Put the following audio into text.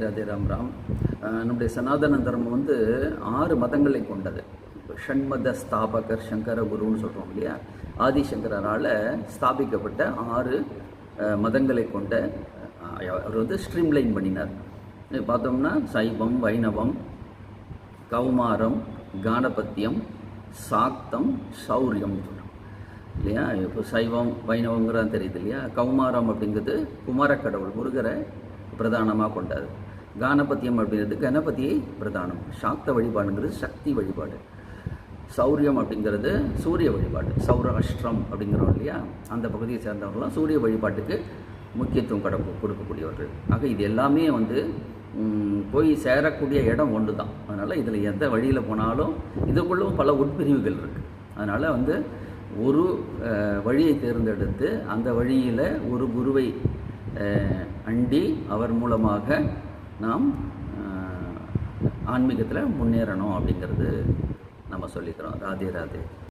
ராதே ராம் ராம். நம்முடைய சனாதன தர்மம் வந்து 6 மதங்களை கொண்டது. ஷண்மத ஸ்தாபகர் சங்கர குருன்னு சொல்கிறோம் இல்லையா, ஆதிசங்கரால் ஸ்தாபிக்கப்பட்ட 6 மதங்களை கொண்ட அவர் வந்து ஸ்ட்ரீம்லைன் பண்ணினார். பார்த்தோம்னா சைவம், வைணவம், கௌமாரம், கானபத்தியம், சாக்தம், சௌரியம் சொல்கிறோம் இல்லையா. இப்போ சைவம் வைணவங்கிறது தெரியுது இல்லையா. கௌமாரம் அப்படிங்கிறது குமாரக்கடவுள் முருகரை பிரதானமாக கொண்டாது. கானபத்தியம் அப்படிங்கிறது கணபதியை பிரதானம். சாக்த வழிபாடுங்கிறது சக்தி வழிபாடு. சௌரியம் அப்படிங்கிறது சூரிய வழிபாடு. சௌராஷ்டிரம் அப்படிங்கிறோம் இல்லையா, அந்த பகுதியை சேர்ந்தவங்களாம் சூரிய வழிபாட்டுக்கு முக்கியத்துவம் கொடுக்கக்கூடியவர்கள். ஆக இது எல்லாமே வந்து போய் சேரக்கூடிய இடம் ஒன்று தான். அதனால் இதில் எந்த வழியில் போனாலும் இதுக்குள்ளும் பல உட்பிரிவுகள் இருக்குது. அதனால் வந்து ஒரு வழியை தேர்ந்தெடுத்து அந்த வழியில் ஒரு குருவை அண்டி அவர் மூலமாக நாம் ஆன்மீகத்தில் முன்னேறணும் அப்படிங்கிறது நம்ம சொல்லிக்கிறோம். ராதே ராதே.